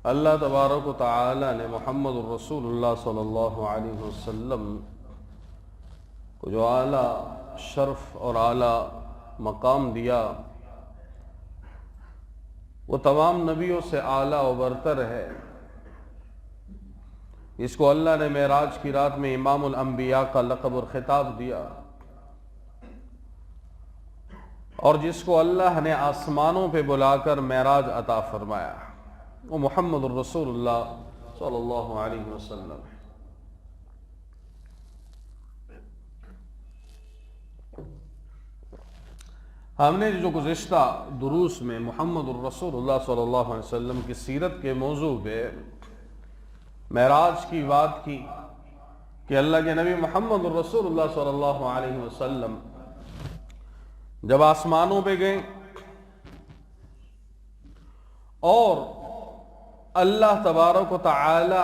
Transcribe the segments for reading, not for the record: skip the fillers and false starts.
اللہ تبارک و تعالی نے محمد الرسول اللہ صلی اللہ علیہ وسلم کو جو اعلیٰ شرف اور اعلیٰ مقام دیا وہ تمام نبیوں سے اعلیٰ و برتر ہے، اس کو اللہ نے معراج کی رات میں امام الانبیاء کا لقب اور خطاب دیا، اور جس کو اللہ نے آسمانوں پہ بلا کر معراج عطا فرمایا وہ محمد الرسول اللہ صلی اللہ علیہ وسلم ہے۔ ہم نے جو گزشتہ دروس میں محمد الرسول اللہ صلی اللہ علیہ وسلم کی سیرت کے موضوع پہ معراج کی بات کی کہ اللہ کے نبی محمد الرسول اللہ صلی اللہ علیہ وسلم جب آسمانوں پہ گئے اور اللہ تبارک و تعالی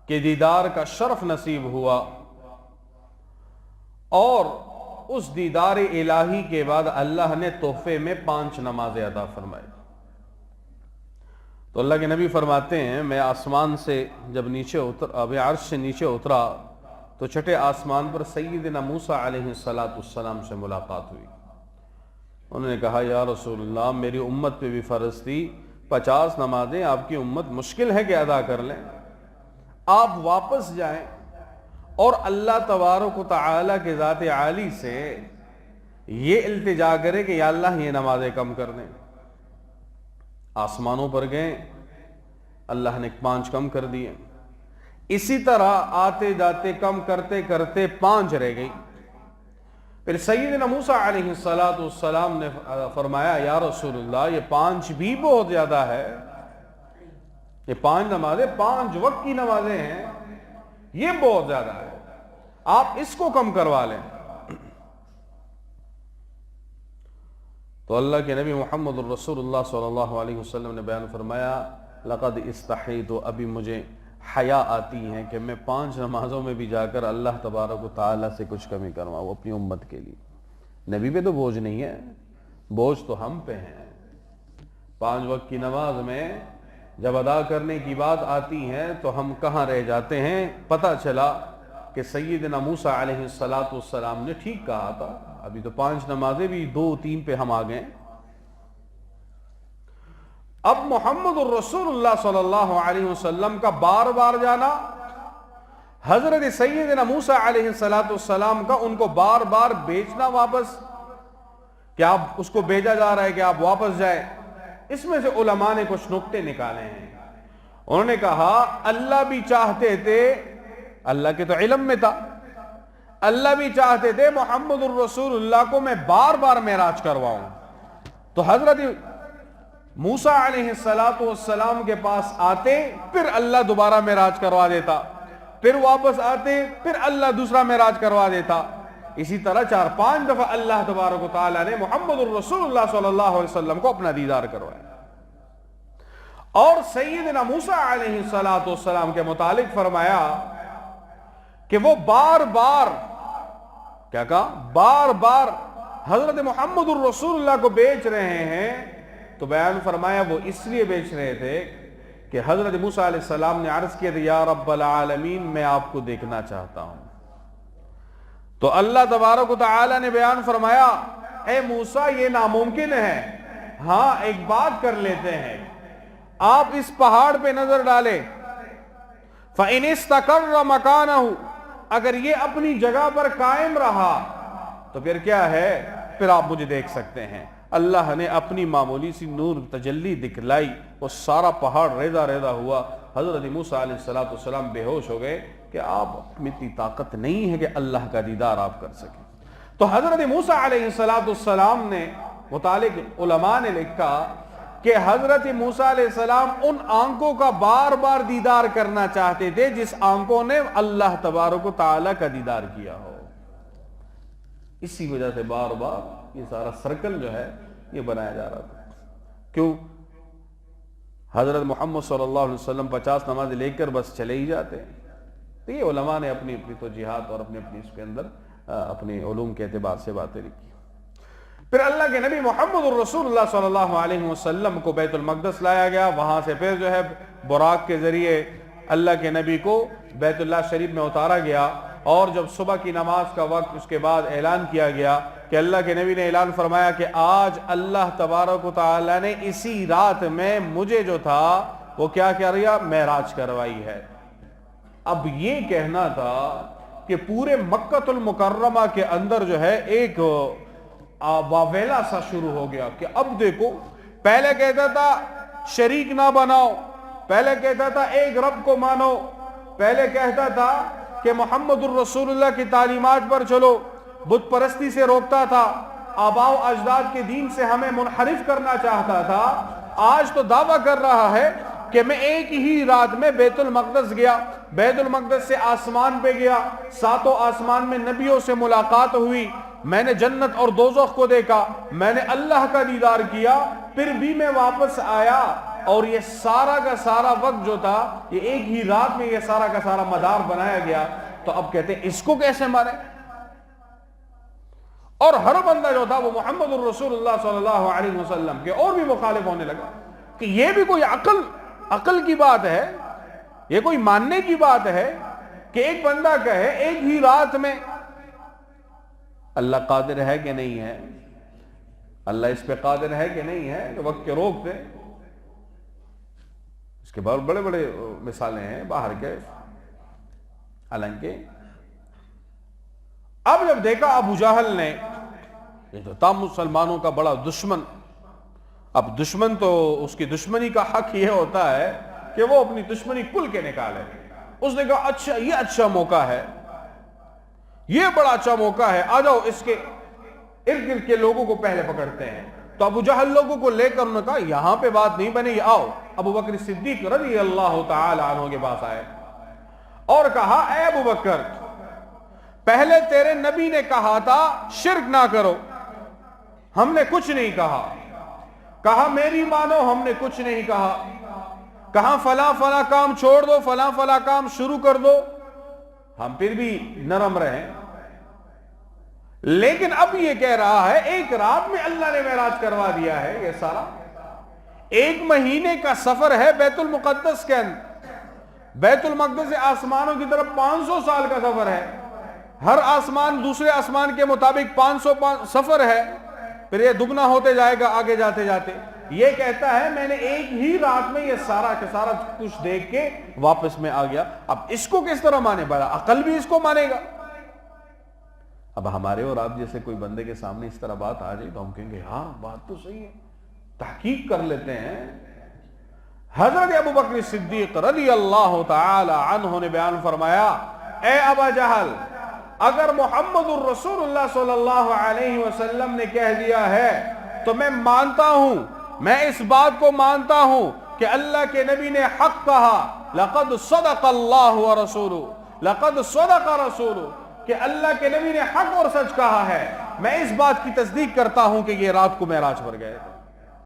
کے دیدار کا شرف نصیب ہوا، اور اس دیدار الہی کے بعد اللہ نے تحفے میں 5 نمازیں عطا فرمائی۔ تو اللہ کے نبی فرماتے ہیں میں آسمان سے جب عرش سے نیچے اترا تو چھٹے آسمان پر سیدنا موسیٰ علیہ السلام سے ملاقات ہوئی۔ انہوں نے کہا یا رسول اللہ میری امت پہ بھی فرض تھی 50 نمازیں، آپ کی امت مشکل ہے کہ ادا کر لیں، آپ واپس جائیں اور اللہ تبارک و تعالی کے ذات عالی سے یہ التجا کرے کہ یا اللہ یہ نمازیں کم کر دیں۔ آسمانوں پر گئے، اللہ نے 5 کم کر دیے، اسی طرح آتے جاتے کم کرتے کرتے 5 رہ گئی۔ پھر سیدنا موسیٰ علیہ السلام نے فرمایا یا رسول اللہ یہ 5 بھی بہت زیادہ ہے، یہ 5 نمازیں 5 وقت کی نمازیں ہیں، یہ بہت زیادہ ہے، آپ اس کو کم کروا لیں۔ تو اللہ کے نبی محمد الرسول اللہ صلی اللہ علیہ وسلم نے بیان فرمایا لقد استحیت، ابھی مجھے حیا آتی ہے کہ میں 5 نمازوں میں بھی جا کر اللہ تبارک و تعالی سے کچھ کمی کرواؤں اپنی امت کے لیے۔ نبی پہ تو بوجھ نہیں ہے، بوجھ تو ہم پہ ہیں۔ 5 وقت کی نماز میں جب ادا کرنے کی بات آتی ہے تو ہم کہاں رہ جاتے ہیں۔ پتہ چلا کہ سیدنا موسیٰ علیہ السلام نے ٹھیک کہا تھا، ابھی تو 5 نمازیں بھی 2-3 پہ ہم آ گئے۔ اب محمد الرسول اللہ صلی اللہ علیہ وسلم کا بار بار جانا، حضرت سیدنا موسیٰ علیہ السلام کا ان کو بار بار بھیجنا واپس، کہ آپ اس کو بھیجا جا رہا ہے کہ آپ واپس جائیں، اس میں سے علماء نے کچھ نکتے نکالے ہیں۔ انہوں نے کہا اللہ بھی چاہتے تھے، اللہ کے تو علم میں تھا، اللہ بھی چاہتے تھے محمد الرسول اللہ کو میں بار بار معراج کرواؤں، تو حضرت موسیٰ علیہ السلام کے پاس آتے پھر اللہ دوبارہ معراج کروا دیتا، پھر واپس آتے پھر اللہ دوسرا معراج کروا دیتا۔ اسی طرح 4-5 دفعہ اللہ تبارک و تعالی نے محمد الرسول اللہ صلی اللہ علیہ وسلم کو اپنا دیدار کروایا۔ اور سیدنا موسیٰ علیہ السلام کے متعلق فرمایا کہ وہ بار بار کیا کہا، بار بار حضرت محمد الرسول اللہ کو بیچ رہے ہیں، تو بیان فرمایا وہ اس لیے بیچ رہے تھے کہ حضرت موسیٰ علیہ السلام نے عرض کیا تھا یا رب العالمین میں آپ کو دیکھنا چاہتا ہوں، تو اللہ تبارک و تعالی نے بیان فرمایا اے موسیٰ یہ ناممکن ہے، ہاں ایک بات کر لیتے ہیں، آپ اس پہاڑ پہ نظر ڈالیں، فَإِنِ اسْتَقَرَّ مَكَانَهُ، اگر یہ اپنی جگہ پر قائم رہا تو پھر کیا ہے، پھر آپ مجھے دیکھ سکتے ہیں۔ اللہ نے اپنی معمولی سی نور تجلی دکھلائی، وہ سارا پہاڑ ریزہ ریزہ ہوا، حضرت موسیٰ علیہ السلام بے ہوش ہو گئے کہ آپ میں اتنی طاقت نہیں ہے کہ اللہ کا دیدار آپ کر سکیں۔ تو حضرت موسیٰ علیہ السلام نے متعلق علماء نے لکھا کہ حضرت موسیٰ علیہ السلام ان آنکھوں کا بار بار دیدار کرنا چاہتے تھے جس آنکھوں نے اللہ تبارک و تعالی کا دیدار کیا ہو، اسی وجہ سے بار بار یہ سارا سرکل جو ہے یہ بنایا جا رہا تھا۔ کیوں؟ حضرت محمد صلی اللہ علیہ وسلم 50 نماز لے کر بس چلے ہی جاتے ہیں۔ تو یہ علماء نے اپنی توجیہات اور اپنی اس کے اندر اپنے علوم کے اعتبار سے باتیں لکھی۔ پھر اللہ کے نبی محمد الرسول اللہ صلی اللہ علیہ وسلم کو بیت المقدس لایا گیا، وہاں سے پھر جو ہے براق کے ذریعے اللہ کے نبی کو بیت اللہ شریف میں اتارا گیا، اور جب صبح کی نماز کا وقت اس کے بعد اعلان کیا گیا کہ اللہ کے نبی نے اعلان فرمایا کہ آج اللہ تبارک و تعالی نے اسی رات میں مجھے جو تھا وہ کیا کر رہا، معراج کروائی ہے۔ اب یہ کہنا تھا کہ پورے مکہ المکرمہ کے اندر جو ہے ایک واویلا سا شروع ہو گیا کہ اب دیکھو، پہلے کہتا تھا شریک نہ بناؤ، پہلے کہتا تھا ایک رب کو مانو، پہلے کہتا تھا کہ محمد الرسول اللہ کی تعلیمات پر چلو، بت پرستی سے روکتا تھا، آباء و اجداد کے دین سے ہمیں منحرف کرنا چاہتا تھا، آج تو دعویٰ کر رہا ہے کہ میں ایک ہی رات میں بیت المقدس گیا، بیت المقدس سے آسمان پہ گیا، ساتوں آسمان میں نبیوں سے ملاقات ہوئی، میں نے جنت اور دوزخ کو دیکھا، میں نے اللہ کا دیدار کیا، پھر بھی میں واپس آیا، اور یہ سارا کا سارا وقت جو تھا یہ ایک ہی رات میں یہ سارا کا سارا مدار بنایا گیا۔ تو اب کہتے ہیں اس کو کیسے مارے؟ اور ہر بندہ جو تھا وہ محمد الرسول اللہ صلی اللہ علیہ وسلم کے اور بھی مخالف ہونے لگا کہ یہ بھی کوئی عقل کی بات ہے، یہ کوئی ماننے کی بات ہے کہ ایک بندہ کہے ایک ہی رات میں۔ اللہ قادر ہے کہ نہیں ہے؟ اللہ اس پہ قادر ہے کہ نہیں ہے کہ وقت کے روک دے؟ اس کے بعد بڑے بڑے مثالیں ہیں باہر کے، حالانکہ اب جب دیکھا ابو جہل نے، یہ تو تھا مسلمانوں کا بڑا دشمن، اب دشمن تو اس کی دشمنی کا حق یہ ہوتا ہے کہ وہ اپنی دشمنی کھل کے نکالے، اس نے کہا اچھا یہ اچھا موقع ہے، یہ بڑا اچھا موقع ہے، آ جاؤ اس کے ارد گرد کے لوگوں کو پہلے پکڑتے ہیں۔ تو ابو جہل لوگوں کو لے کر انہوں نے کہا یہاں پہ بات نہیں بنے گی، آؤ۔ ابو بکر صدیق رضی اللہ تعالی عنہ کے پاس آئے اور کہا اے ابو بکر، پہلے تیرے نبی نے کہا تھا شرک نہ کرو، ہم نے کچھ نہیں کہا، کہا میری مانو، ہم نے کچھ نہیں کہا، کہا فلاں فلاں کام چھوڑ دو، فلاں فلاں کام شروع کر دو، ہم پھر بھی نرم رہیں، لیکن اب یہ کہہ رہا ہے ایک رات میں اللہ نے معراج کروا دیا ہے۔ یہ سارا ایک مہینے کا سفر ہے بیت المقدس کے اندر، بیت المقدس سے آسمانوں کی طرف 500 سال کا سفر ہے، ہر آسمان دوسرے آسمان کے مطابق 500 سفر ہے، پھر یہ دگنا ہوتے جائے گا آگے جاتے جاتے۔ یہ کہتا ہے میں نے ایک ہی رات میں یہ سارا کے سارا کچھ دیکھ کے واپس میں آ گیا۔ اب اس کو کس طرح مانے؟ بڑا عقل بھی اس کو مانے گا؟ اب ہمارے اور آپ جیسے کوئی بندے کے سامنے اس طرح بات آ جائے تو ہم کہیں گے ہاں بات تو صحیح ہے، تحقیق کر لیتے ہیں۔ حضرت ابو بکر صدیق رضی اللہ تعالی عنہ نے بیان فرمایا، اے ابا جہل، اگر محمد الرسول اللہ صلی اللہ علیہ وسلم نے کہہ دیا ہے تو میں مانتا ہوں، میں اس بات کو مانتا ہوں کہ اللہ کے نبی نے حق کہا، لقد صدق اللہ ورسولہ، لقد صدق رسولہ، کہ اللہ کے نبی نے حق اور سچ کہا ہے، میں اس بات کی تصدیق کرتا ہوں کہ یہ رات کو معراج پر گئے تھے۔